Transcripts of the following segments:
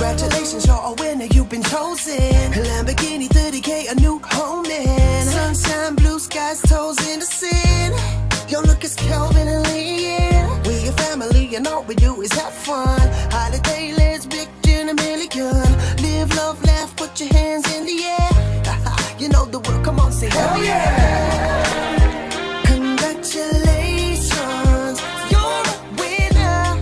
Congratulations, you're a winner, you've been chosen. Lamborghini 30K, a new home in. Sunshine, blue skies, toes in the sin. Yo, look, it's Kelvin and Leanne. We a family and all we do is have fun. Holiday, let's big in a million. Live, love, laugh, put your hands in the air. You know the word, come on, say hell yeah. Congratulations, you're a winner.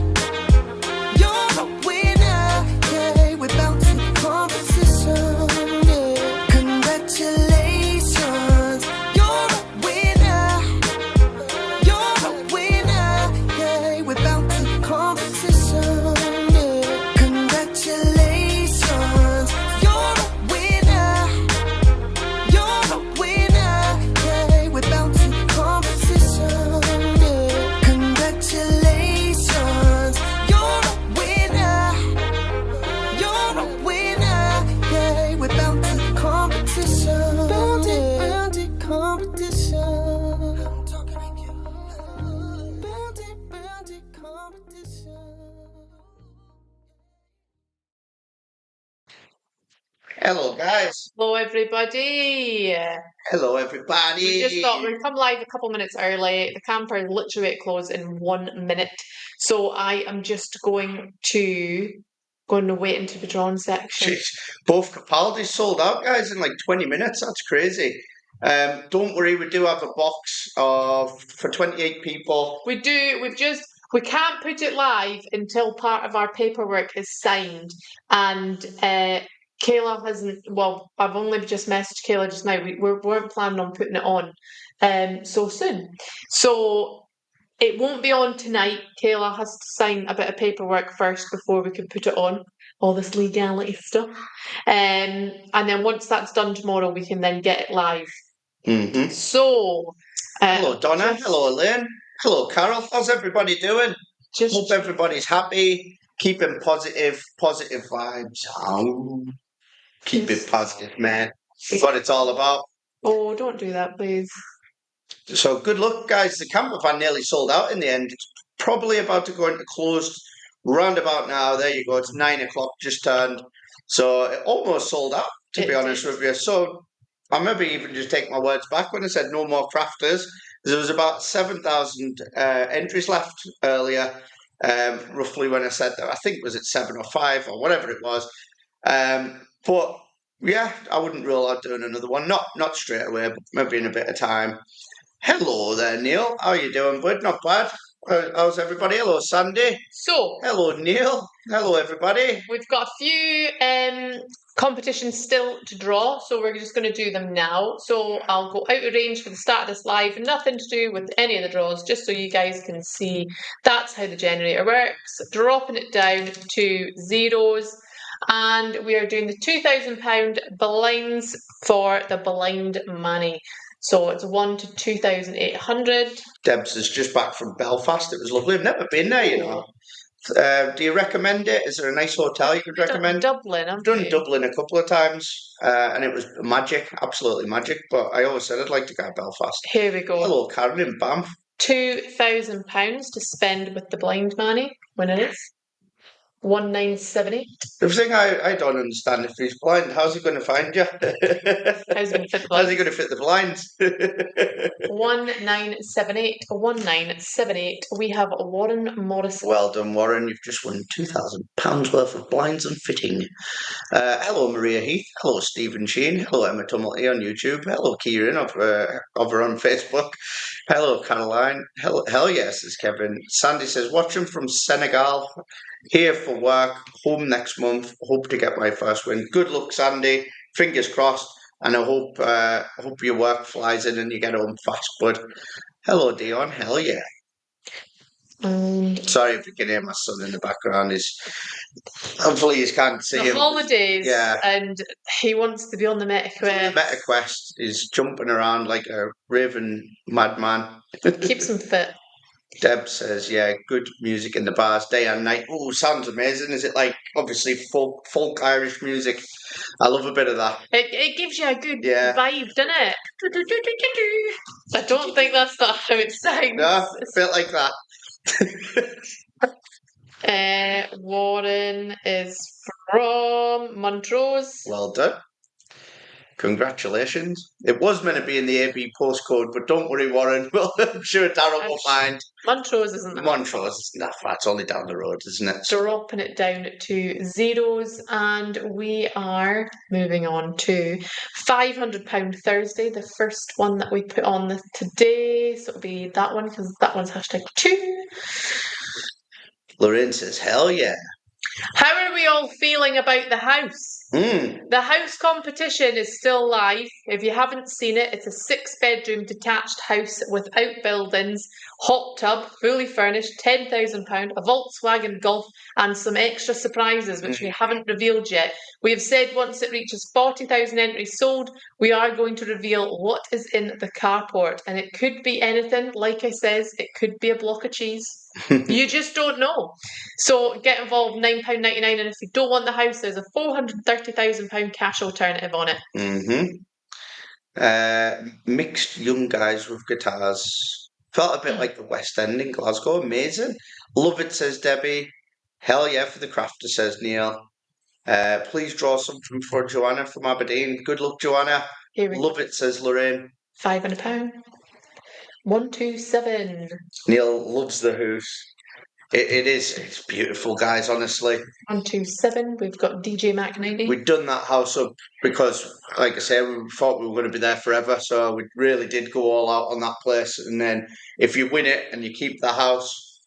You're a winner. Yeah, we're bound to competition. Yeah. Congratulations, you're a winner. You're a winner. Yeah, we're bound to competition. Yeah. Congratulations, you're a winner. You're a winner. Yeah, we're bound to competition. Yeah. Congratulations, you're a winner. You're a winner. Yeah, we're bound to competition. Bound competition. I'm talking again. Bound competition. Hello, guys. Hello, everybody. Hello, everybody. We just thought we'd come live a couple minutes early. The camper is literally at close in 1 minute. So I am just going to wait into the drawn section. Jeez, both Capaldi sold out, guys, in like 20 minutes. That's crazy. Don't worry, we do have a box for 28 people. We can't put it live until part of our paperwork is signed. And Kayla hasn't, well, I've only just messaged Kayla just now. We weren't planning on putting it on so soon. So it won't be on tonight. Kayla has to sign a bit of paperwork first before we can put it on. All this legality stuff. And then once that's done tomorrow, we can then get it live. Mm-hmm. So... hello, Donna. Hello, Elaine. Hello, Carol. How's everybody doing? Hope everybody's happy. Keeping positive vibes. Oh, keep it positive, man. That's what it's all about. Oh, don't do that, please. So good luck, guys. The camper van nearly sold out in the end. It's probably about to go into closed roundabout now. There you go. It's 9 o'clock just turned. So it almost sold out, to be honest with you. So I maybe even just take my words back when I said no more crafters. There was about 7,000 entries left earlier, roughly when I said that. I think it was at 7 or 5 or whatever it was. But yeah, I wouldn't rule out doing another one. Not straight away, but maybe in a bit of time. Hello there, Neil. How you doing, bud? Not bad. How's everybody? Hello, Sandy. So, hello, Neil. Hello, everybody. We've got a few competitions still to draw, so we're just going to do them now. So I'll go out of range for the start of this live. Nothing to do with any of the draws, just so you guys can see that's how the generator works. Dropping it down to zeros. And we are doing the £2,000 blinds for the blind Mannie. So it's 1 to 2,800. Debs is just back from Belfast. It was lovely. I've never been there, you know. Do you recommend it? Is there a nice hotel you could recommend? Dublin. I've done Dublin a couple of times, and it was magic, absolutely magic. But I always said I'd like to go to Belfast. Here we go. Hello, Karen in Banff. £2,000 to spend with the blind Mannie. When it is 1978. The thing I don't understand, if he's blind, how's he going to find you? How's he going to fit the blinds? How's he going to fit the blinds? 1978. 1978. We have Warren Morrison. Well done, Warren. You've just won £2,000 worth of blinds and fitting. Hello, Maria Heath. Hello, Stephen Sheen. Hello, Emma Tumulty on YouTube. Hello, Kieran over on Facebook. Hello, Caroline. Hell yes, says Kevin. Sandy says, watching from Senegal. Here for work, home next month. Hope to get my first win. Good luck, Sandy. Fingers crossed. And I hope your work flies in and you get home fast, bud. Hello, Dion. Hell yeah. Sorry if you can hear my son in the background. Hopefully you can't see him. Holidays. Yeah. And he wants to be on the MetaQuest. The MetaQuest is jumping around like a raving madman. Keeps him fit. Deb says, yeah, good music in the bars day and night. Oh, sounds amazing. Is it like, obviously, folk Irish music? I love a bit of that. It gives you a good vibe, doesn't it? I don't think that's not how it sounds. No, a bit like that. Warren is from Montrose. Well done. Congratulations. It was meant to be in the AB postcode, but don't worry, Warren. Well, I'm sure Darryl will find. Montrose isn't that Montrose isn't that far. It's only down the road, isn't it? dropping it down to zeros, and we are moving on to £500 Thursday, the first one that we put on today. So it'll be that one because that one's #2. Lorraine says, hell yeah. How are we all feeling about the house? The house competition is still live. If you haven't seen it, it's a 6-bedroom detached house with outbuildings, hot tub, fully furnished, £10,000, a Volkswagen Golf, and some extra surprises which we haven't revealed yet. We have said once it reaches 40,000 entries sold, we are going to reveal what is in the carport, and it could be anything. Like I says, it could be a block of cheese. You just don't know. So get involved, £9.99, and if you don't want the house, there's a £430,000 cash alternative on it. Mixed young guys with guitars. Felt a bit like the West End in Glasgow. Amazing. Love it, says Debbie. Hell yeah for the crafter, says Neil. Please draw something for Joanna from Aberdeen. Good luck, Joanna. Love it, says Lorraine. £500. 127. Neil loves the house. It is. It's beautiful, guys, honestly. 127. We've got DJ Mac 90. We'd done that house up because, like I say, we thought we were going to be there forever. So we really did go all out on that place. And then if you win it and you keep the house,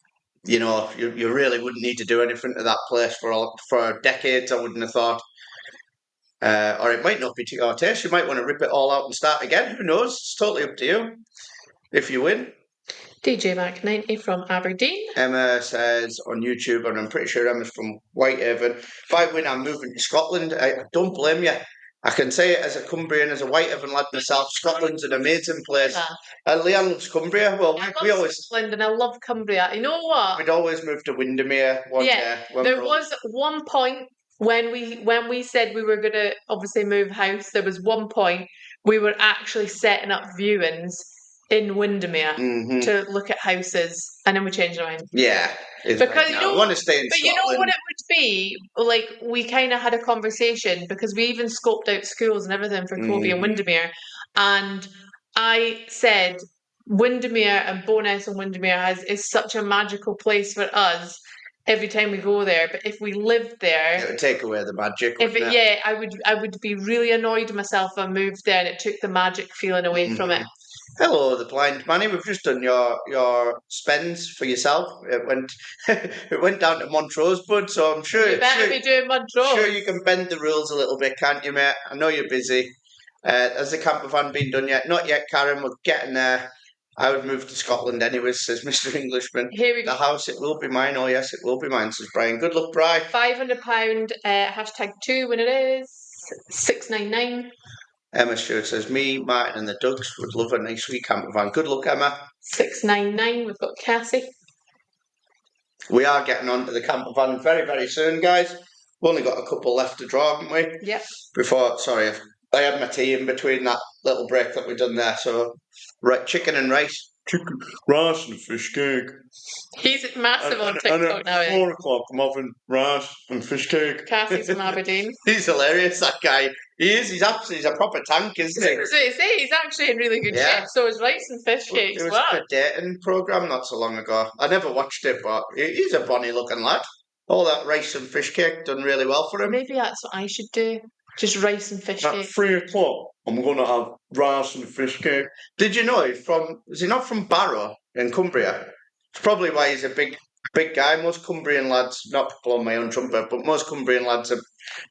you know, you really wouldn't need to do anything to that place for decades, I wouldn't have thought. Or it might not be to your taste. You might want to rip it all out and start again. Who knows? It's totally up to you if you win. DJ Mac 90 from Aberdeen. Emma says on YouTube, and I'm pretty sure Emma's from Whitehaven, if I win, I'm moving to Scotland. I don't blame you. I can say it as a Cumbrian, as a Whitehaven lad myself. Scotland's an amazing place. And Leanne loves Cumbria. Well, we always Scotland, and I love Cumbria. You know what? We'd always move to Windermere one day. There was one point when we said we were going to obviously move house. There was one point we were actually setting up viewings in Windermere to look at houses, and then we changed our mind. Yeah, because you know, we want to stay in Scotland. You know what it would be like. We kind of had a conversation because we even scoped out schools and everything for Covey and Windermere, and I said Windermere and Bowness and Windermere is such a magical place for us. Every time we go there, but if we lived there, it would take away the magic. Yeah, I would be really annoyed myself if I moved there and it took the magic feeling away from it. Hello, the blind Mannie. We've just done your spends for yourself. It went down to Montrose, bud. So I'm sure you better be doing Montrose. Sure, you can bend the rules a little bit, can't you, mate? I know you're busy. Has the camper van been done yet? Not yet, Karen. We're getting there. I would move to Scotland anyways, says Mr. Englishman. Here we go. The house, it will be mine. Oh, yes, it will be mine, says Brian. Good luck, Brian. £500, #2 when it is. 699. Emma Stewart says, me, Martin and the Dugs would love a nice wee camper van. Good luck, Emma. 699. We've got Cassie. We are getting on to the camper van very, very soon, guys. We've only got a couple left to draw, haven't we? Yep. Sorry, I had my tea in between that little break that we've done there. So, right, chicken and rice. Chicken, rice and fish cake. He's massive on TikTok now. And at 4 o'clock, I'm having rice and fish cake. Cassie's from Aberdeen. He's hilarious, that guy. He is. He's a proper tank, isn't he? So he's actually in really good shape. So is rice and fish cakes. There was a dating programme not so long ago. I never watched it, but he's a bonny looking lad. All that rice and fish cake done really well for him. Maybe that's what I should do. Just rice and fish cake. At 3 o'clock, I'm going to have rice and fish cake. Did you know is he not from Barrow in Cumbria? It's probably why he's a big guy. Most Cumbrian lads, not blowing my own trumpet, but most Cumbrian lads are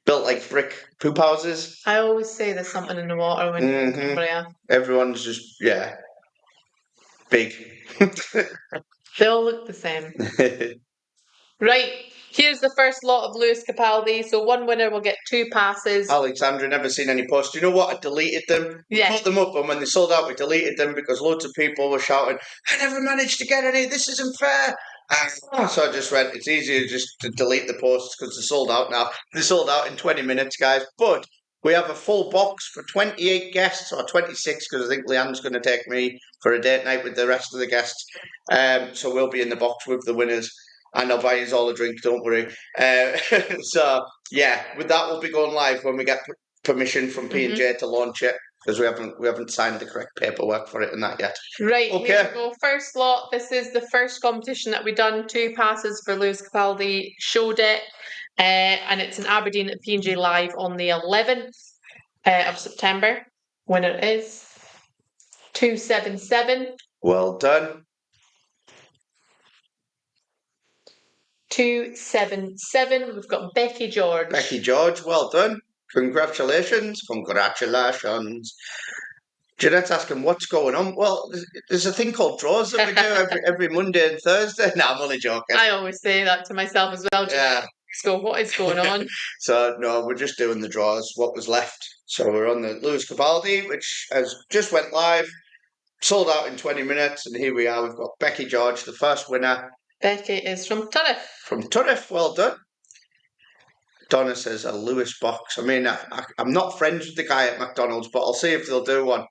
built like brick poop houses. I always say there's something in the water when you're in Cumbria. Everyone's just, big. They all look the same. Right. Here's the first lot of Lewis Capaldi. So one winner will get 2 passes. Alexandra, never seen any posts. You know what? I deleted them. Yeah. Put them up, and when they sold out, we deleted them because loads of people were shouting, I never managed to get any. This isn't fair. So I just went, it's easier just to delete the posts because they're sold out now. They sold out in 20 minutes, guys. But we have a full box for 28 guests, or 26, because I think Leanne's going to take me for a date night with the rest of the guests. So we'll be in the box with the winners. And I'll buy you all a drink, don't worry. So, yeah, with that, we'll be going live when we get permission from P&J to launch it, because we haven't signed the correct paperwork for it and that yet. Right, Okay. here we go. First lot. This is the first competition that we've done. 2 passes for Lewis Capaldi show deck. And it's in Aberdeen at P&J Live on the 11th of September. Winner is 277. Well done. 277. We've got Becky George. Becky George, well done. Congratulations. Jeanette's asking what's going on. Well, there's a thing called draws that we do every Monday and Thursday. No, I'm only joking. I always say that to myself as well. Yeah. So what is going on? So no, we're just doing the draws, what was left. So we're on the Lewis Capaldi, which has just went live, sold out in 20 minutes, and here we are. We've got Becky George, the first winner. Becky is from Turriff. From Turriff, well done. Donna says a Lewis box. I mean, I'm not friends with the guy at McDonald's, but I'll see if they'll do one.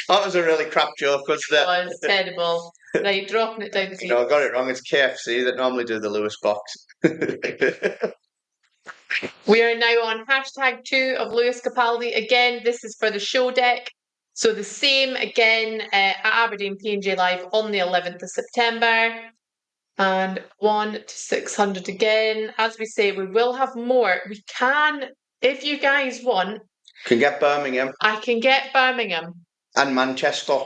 That was a really crap joke, wasn't it? It was terrible. Right, dropping it down. No, I got it wrong. It's KFC that normally do the Lewis box. We are now on #2 of Lewis Capaldi. Again, this is for the show deck. So the same again at Aberdeen P&J Live on the 11th of September. And 1 to 600 again. As we say, we will have more. We can, if you guys want. Can get Birmingham. I can get Birmingham. And Manchester.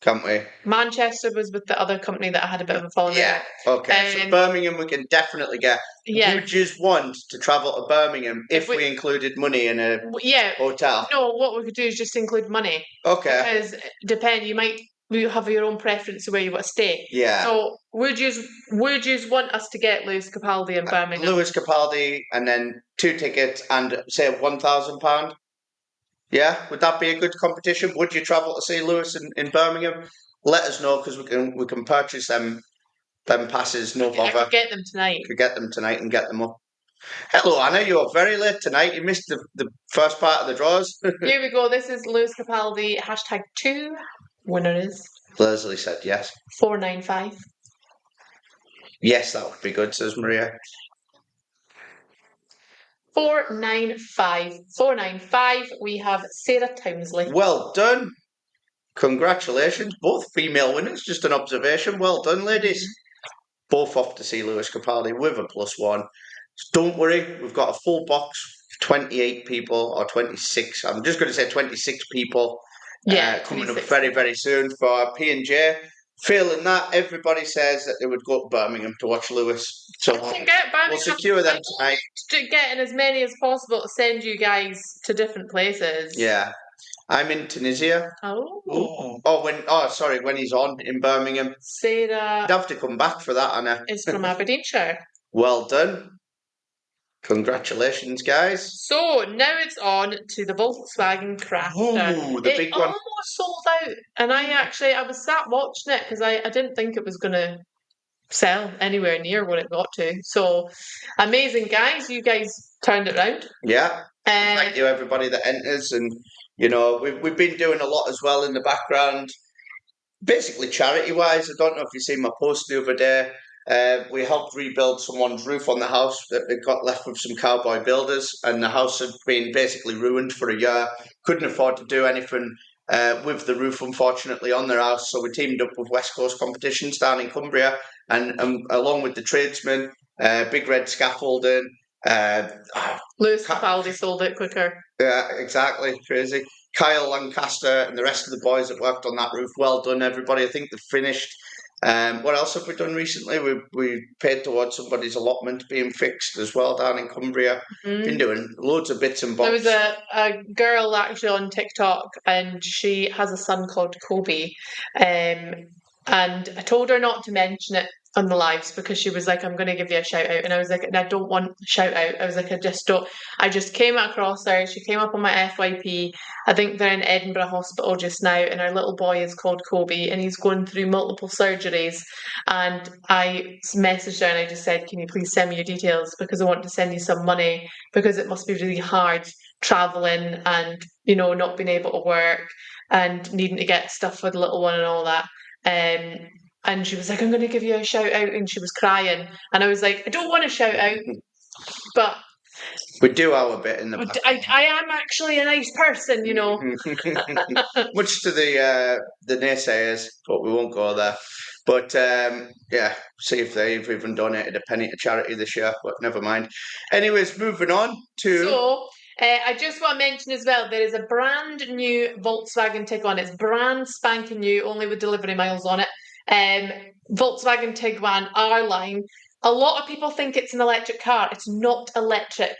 Can't we? Manchester was with the other company that I had a bit of a following. Yeah, okay. So Birmingham we can definitely get. Yeah. Would you want to travel to Birmingham if we included money in a hotel? No, what we could do is just include money. Okay. Because you have your own preference of where you want to stay. Yeah. So would you want us to get Lewis Capaldi in Birmingham? Lewis Capaldi and then 2 tickets and say £1,000? Yeah, would that be a good competition? Would you travel to see Lewis in Birmingham? Let us know, because we can purchase them passes, no bother. I could get them tonight. Could get them tonight and get them up. Hello, Anna. You are very late tonight. You missed the first part of the draws. Here we go. This is Lewis Capaldi #2. Winner is Leslie said yes. 495. Yes, that would be good, says Maria. 495. 495. We have Sarah Townsley. Well done. Congratulations. Both female winners. Just an observation. Well done, ladies. Both off to see Lewis Capaldi with a +1. So don't worry. We've got a full box. 28 people or 26. I'm just going to say 26 people. Coming up very, very soon for P&J. Failing that, everybody says that they would go to Birmingham to watch Lewis. So we'll secure them tonight. Getting as many as possible to send you guys to different places. Yeah. I'm in Tunisia. When he's on in Birmingham. Sarah. You'd have to come back for that, Anna. Is from Aberdeenshire. Well done. Congratulations, guys. So now it's on to the Volkswagen Crafter. Ooh, the big one. It almost sold out. And I was sat watching it because I didn't think it was going to sell anywhere near what it got to. So amazing, guys. You guys turned it around. Yeah. Thank you, everybody that enters. And, we've been doing a lot as well in the background. Basically charity-wise. I don't know if you seen my post the other day. We helped rebuild someone's roof on the house that they got left with some cowboy builders, and the house had been basically ruined for a year. Couldn't afford to do anything with the roof, unfortunately, on their house. So we teamed up with West Coast Competitions down in Cumbria, and along with the tradesmen, Big Red Scaffolding. Lewis Capaldi sold it quicker. Yeah, exactly. Crazy. Kyle Lancaster and the rest of the boys that worked on that roof. Well done, everybody. I think they've finished. What else have we done recently? We paid towards somebody's allotment being fixed as well down in Cumbria. Been doing loads of bits and bobs. There was a girl actually on TikTok, and she has a son called Kobe. And I told her not to mention it on the lives because she was like, I'm going to give you a shout out. And I was like, I don't want a shout out. I was like, I just came across her. She came up on my FYP. I think they're in Edinburgh Hospital just now, and our little boy is called Kobe, and he's going through multiple surgeries. And I messaged her and I just said, can you please send me your details, because I want to send you some money, because it must be really hard travelling and, not being able to work and needing to get stuff for the little one and all that. and she was like, I'm going to give you a shout out, and she was crying, and I was like, I don't want to shout out, but We do our bit in the but back. I am actually a nice person, you know. Much to the naysayers, but we won't go there. But yeah, see if they've even donated a penny to charity this year, but never mind. Anyways, moving on to. So, I just want to mention as well, there is a brand new Volkswagen Tiguan. It's brand spanking new, only with delivery miles on it. Volkswagen Tiguan R line. A lot of people think it's an electric car. It's not electric.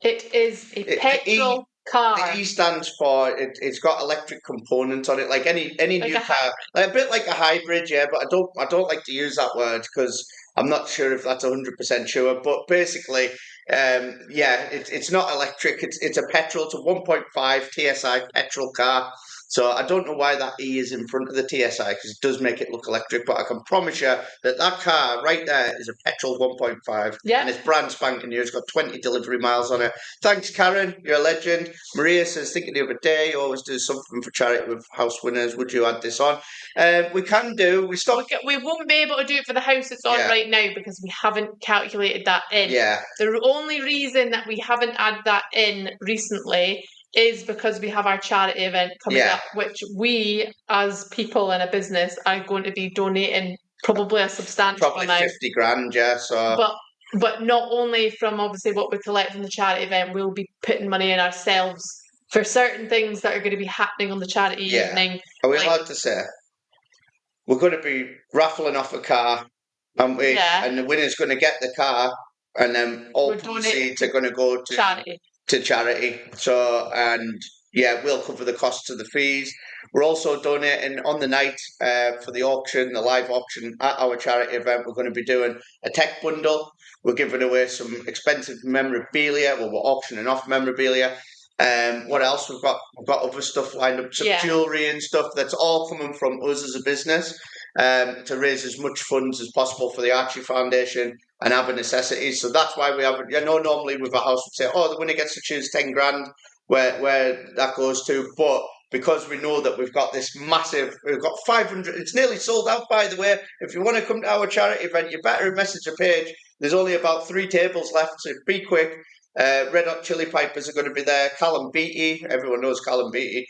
It is a petrol car. The E stands for it's got electric components on it, like any new car, like a bit like a hybrid, yeah. But I don't like to use that word because I'm not sure if that's 100% sure. But basically, yeah, it's not electric. It's a petrol. It's a 1.5 TSI petrol car. So I don't know why that E is in front of the TSI because it does make it look electric. But I can promise you that that car right there is a petrol 1.5. Yeah. And it's brand spanking new. It's got 20 delivery miles on it. Thanks, Karen. You're a legend. Maria says, thinking the other day, you always do something for charity with house winners. Would you add this on? We can do. We won't be able to do it for the house it's on right now because we haven't calculated that in. Yeah. The only reason that we haven't added that in recently is because we have our charity event coming up, which we, as people in a business, are going to be donating probably a substantial amount. Probably 50 grand, yeah. So. But not only from obviously what we collect from the charity event, we'll be putting money in ourselves for certain things that are going to be happening on the charity evening. Are we allowed to say? We're going to be raffling off a car, aren't we? Yeah. And the winner's going to get the car, and then all proceeds are going to go to charity. So, and yeah, we'll cover the costs of the fees. We're also donating on the night for the auction, the live auction at our charity event. We're going to be doing a tech bundle. We're giving away some expensive memorabilia. Well, we're auctioning off memorabilia. What else? We've got other stuff lined up, some jewellery and stuff. That's all coming from us as a business to raise as much funds as possible for the Archie Foundation and other necessities. So that's why we have. You know, normally with a house, we'd say, "Oh, the winner gets to choose 10 grand," where that goes to, but because we know that we've got this massive, we've got 500. It's nearly sold out, by the way. If you want to come to our charity event, you better message a page. There's only about 3 tables left, so be quick. Red Hot Chili Pipers are going to be there. Callum Beattie, everyone knows Callum Beattie.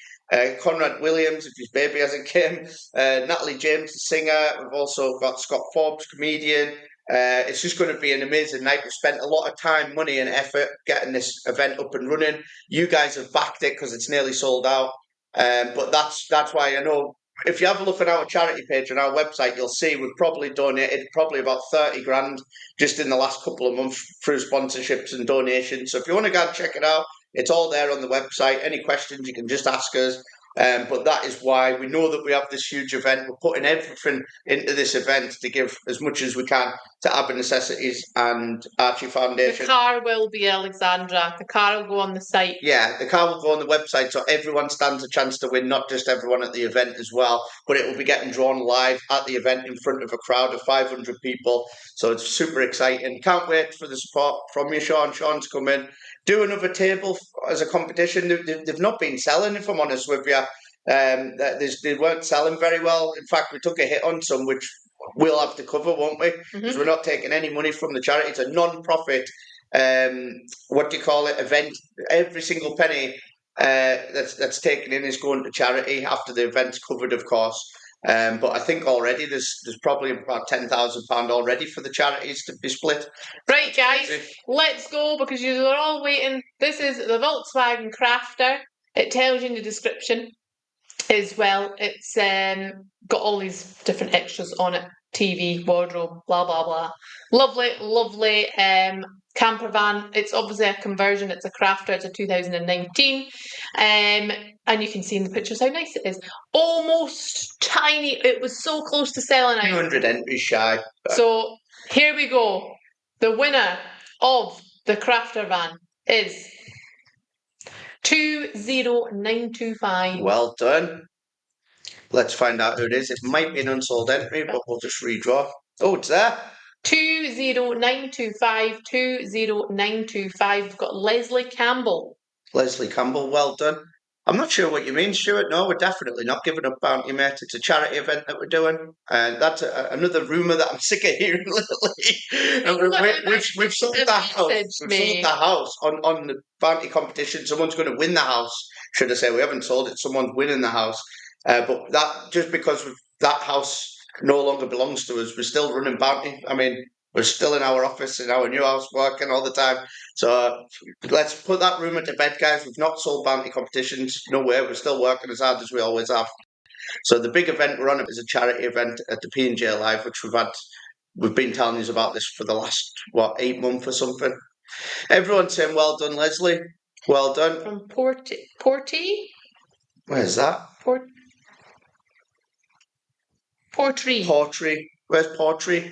Conrad Williams, if his baby hasn't came. Natalie James, the singer. We've also got Scott Forbes, comedian. It's just going to be an amazing night. We've spent a lot of time, money, and effort getting this event up and running. You guys have backed it because it's nearly sold out. But that's why I know. If you have a look at our charity page on our website, you'll see we've probably donated about 30 grand just in the last couple of months through sponsorships and donations. So if you want to go and check it out, it's all there on the website. Any questions, you can just ask us. But that is why we know that we have this huge event. We're putting everything into this event to give as much as we can to Aber Necessities and Archie Foundation. The car will be Alexandra. The car will go on the site. Yeah, the car will go on the website, so everyone stands a chance to win, not just everyone at the event as well, but it will be getting drawn live at the event in front of a crowd of 500 people. So it's super exciting. Can't wait for the support from you, Sean. Sean's coming. Do another table as a competition. They've not been selling, if I'm honest with you. They weren't selling very well. In fact, we took a hit on some, which we'll have to cover, won't we? Because we're not taking any money from the charity. It's a non-profit, what do you call it, event. Every single penny that's taken in is going to charity after the event's covered, of course. But I think already there's probably about £10,000 already for the charities to be split. Right, guys, let's go because you are all waiting. This is the Volkswagen Crafter. It tells you in the description as well. It's got all these different extras on it. TV, wardrobe, blah, blah, blah. Lovely, lovely camper van. It's obviously a conversion. It's a Crafter. It's a 2019. And you can see in the pictures how nice it is. Almost tiny. It was so close to selling out. 200 entries shy. So here we go. The winner of the Crafter van is 20925. Well done. Let's find out who it is. It might be an unsold entry, but we'll just redraw. Oh, it's there. 20925. 20925. We've got Leslie Campbell. Leslie Campbell, well done. I'm not sure what you mean, Stuart. No, we're definitely not giving up Bounty, mate. It's a charity event that we're doing, and that's another rumour that I'm sick of hearing lately. And we've sold the house. We've sold the house on the Bounty competition. Someone's going to win the house. Should I say we haven't sold it? Someone's winning the house. But that just because that house no longer belongs to us, we're still running Bounty. I mean, we're still in our office in our new house working all the time. So let's put that rumour to bed, guys. We've not sold Bounty competitions. No way. We're still working as hard as we always have. So the big event we're on is a charity event at the P&J Live, which we've been telling you about this for the last 8 months or something. Everyone's saying well done, Leslie. Well done. From Porty? Where's that? Portree. Where's Portree?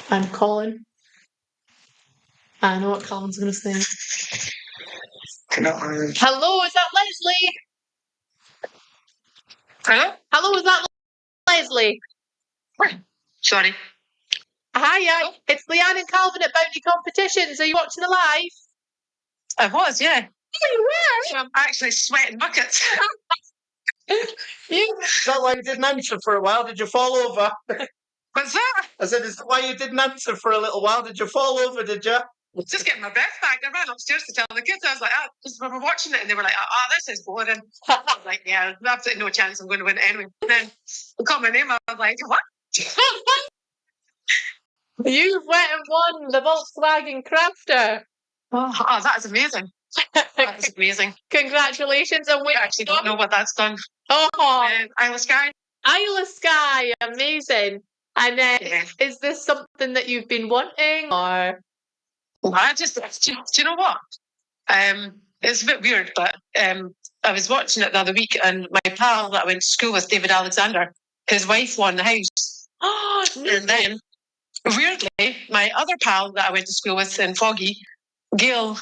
I'm Colin. I know what Colin's going to say. Hello, is that Leslie? Hello, is that Leslie? Sorry. Hiya, it's Leanne and Calvin at Bounty Competitions. Are you watching the live? I was, yeah. Oh, you were? I'm actually sweating buckets. Is that why you didn't answer for a while? Did you fall over? What's that? I said, is that why you didn't answer for a little while? Did you fall over, did you? Just getting my breath back. I ran upstairs to tell the kids. I was like, because we were watching it and they were like, this is boring. I was like, yeah, there's absolutely no chance I'm going to win it anyway. And then I called my name. I was like, what? You went and won the Volkswagen Crafter. Oh, that is amazing. That is amazing. Congratulations. And We actually don't know what that's done. Oh, Isla Sky. Isla Sky, amazing. And is this something that you've been wanting, or? Do you know what? It's a bit weird, but I was watching it the other week, and my pal that I went to school with, David Alexander, his wife won the house. Oh, And then, weirdly, my other pal that I went to school with in Foggy, Gail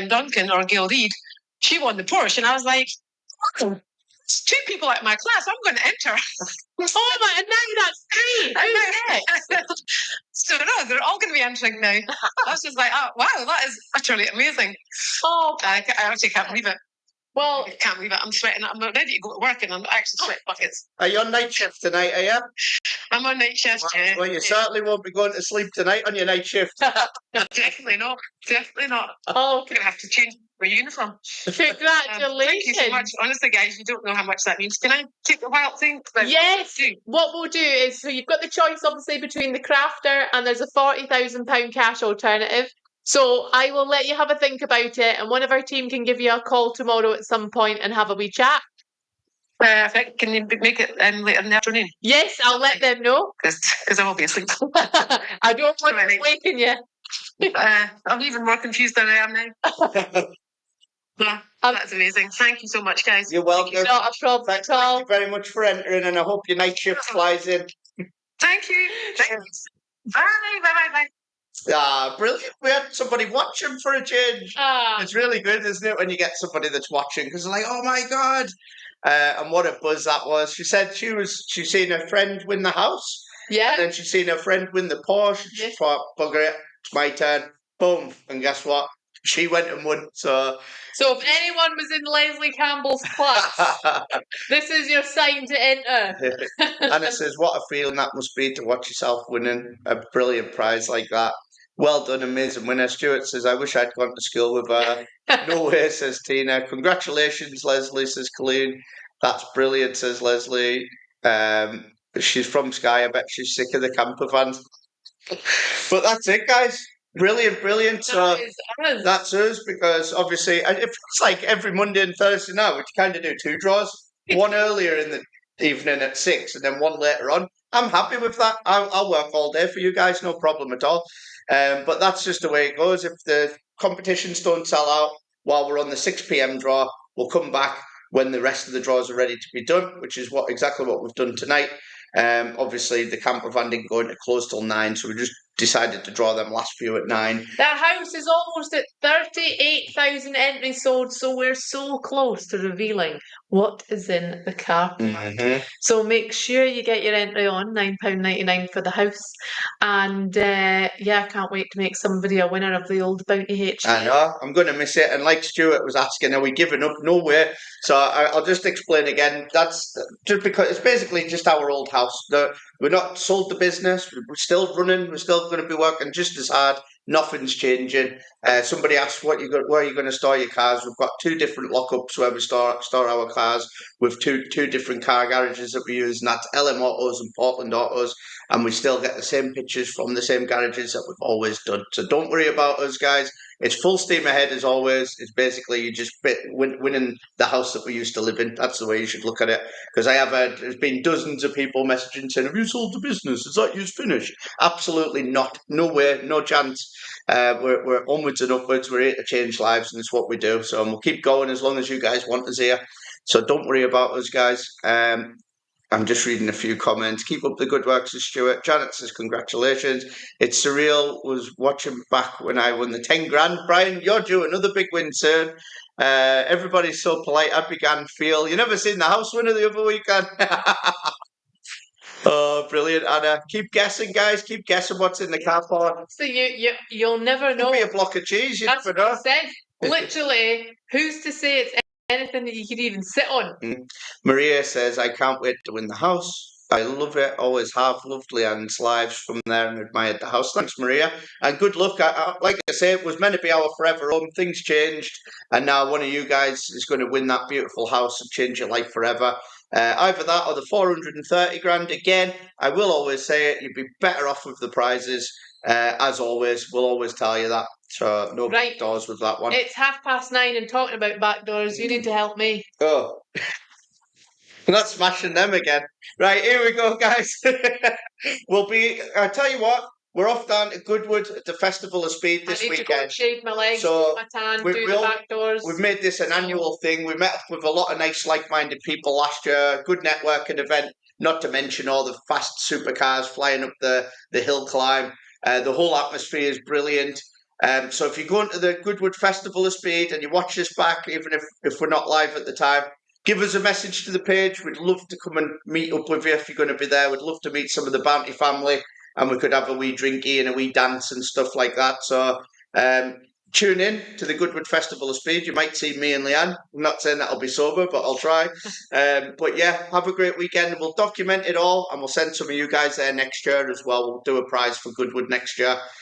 Duncan, or Gail Reid, she won the Porsche, and I was like, oh, it's 2 people out of my class. I'm going to enter. oh my! And now that's 3. Who's next? So no, they're all going to be entering now. I was just like, oh wow, that is utterly amazing. Oh, I actually can't believe it. well, I can't believe it. I'm sweating. I'm ready to go to work, and I'm actually sweating buckets. Are you on night shift tonight, are you? I'm on night shift. Yeah. Well, you certainly won't be going to sleep tonight on your night shift. Definitely not. Definitely not. oh, I'm going to have to change my uniform. congratulations. Thank you so much. Honestly, guys, you don't know how much that means. Can I take the wild thing? Yes. What we'll do is, so you've got the choice, obviously, between the Crafter and there's a £40,000 cash alternative. So I will let you have a think about it, and one of our team can give you a call tomorrow at some point and have a wee chat. Perfect. Can you make it later in the afternoon? Yes, I'll let them know. Because I will be asleep. I don't want to waken you. I'm even more confused than I am now. Yeah, that's amazing. Thank you so much, guys. You're welcome. Not a problem at all. Thank you very much for entering, and I hope your night shift flies in. Thank you. Thanks. Bye. Bye. Brilliant. We had somebody watching for a change. It's really good, isn't it, when you get somebody that's watching, because they're like, oh my God. And what a buzz that was. She said she's seen her friend win the house. Yeah. And then she's seen her friend win the Porsche. She thought, bugger it, it's my turn. Boom. And guess what? She went and won. So if anyone was in Leslie Campbell's class, this is your sign to enter. And it says, what a feeling that must be to watch yourself winning a brilliant prize like that. Well done, amazing winner. Stuart says, I wish I'd gone to school with her. No way, says Tina. Congratulations, Leslie, says Colleen. That's brilliant, says Leslie. She's from Skye. I bet she's sick of the camper vans. But that's it, guys. Brilliant. So that's us, because obviously it's like every Monday and Thursday now, we kind of do 2 draws. One earlier in the evening at 6 and then one later on. I'm happy with that. I'll work all day for you guys, no problem at all. But that's just the way it goes. If the competitions don't sell out while we're on the 6 p.m. draw, we'll come back when the rest of the draws are ready to be done, which is exactly what we've done tonight. Obviously, the camper van didn't go into close till 9, so we just decided to draw them last few at 9. That house is almost at 38,000 entries sold, so we're so close to revealing what is in the car park. Mhm. So make sure you get your entry on £9.99 for the house. And yeah, I can't wait to make somebody a winner of the old Bounty HQ. I know, I'm going to miss it. And like Stuart was asking, are we giving up? No way. So I'll just explain again. That's just because it's basically just our old house. We're not sold the business. We're still running. We're still going to be working just as hard. Nothing's changing. Somebody asked where are you going to store your cars? We've got 2 different lockups where we store our cars with two different car garages that we use, and that's LM Autos and Portland Autos. And we still get the same pictures from the same garages that we've always done. So don't worry about us, guys. It's full steam ahead as always. It's basically you just winning the house that we used to live in. That's the way you should look at it. Because there's been dozens of people messaging saying, "Have you sold the business? Is that yours finished?" Absolutely not. No way. No chance. We're onwards and upwards. We're here to change lives, and it's what we do. So we'll keep going as long as you guys want us here. So don't worry about us, guys. I'm just reading a few comments. Keep up the good work, says Stuart. Janet says, congratulations. It's surreal. Was watching back when I won the 10 grand. Brian, you're due another big win soon. Everybody's so polite. I began feel. You never seen the house winner the other weekend. Oh, brilliant, Anna. Keep guessing, guys. Keep guessing what's in the car park. So you'll never know. Could be a block of cheese. You That's never what know. I said. Literally, who's to say it's anything that you could even sit on? Maria says, I can't wait to win the house. I love it, always have. Loved Leanne's lives from there and admired the house. Thanks, Maria. And good luck. Like I say, it was meant to be our forever home. Things changed. And now one of you guys is going to win that beautiful house and change your life forever. Either that or the 430 grand again. I will always say it. You'd be better off with the prizes. As always, we'll always tell you that. So no back doors with that one. It's 9:30 and talking about back doors. You need to help me. Oh. I'm not smashing them again. Right, here we go, guys. I tell you what, we're off down to Goodwood at the Festival of Speed this I need weekend. to go and shave my legs, So my tan, do the back doors. We've made this an annual thing. We met up with a lot of nice, like-minded people last year. Good networking event, not to mention all the fast supercars flying up the hill climb. The whole atmosphere is brilliant. So if you go into the Goodwood Festival of Speed and you watch this back, even if we're not live at the time, give us a message to the page. We'd love to come and meet up with you if you're going to be there. We'd love to meet some of the Bounty family, and we could have a wee drinky and a wee dance and stuff like that. So tune in to the Goodwood Festival of Speed. You might see me and Leanne. I'm not saying that I'll be sober, but I'll try. But yeah, have a great weekend. We'll document it all, and we'll send some of you guys there next year as well. We'll do a prize for Goodwood next year.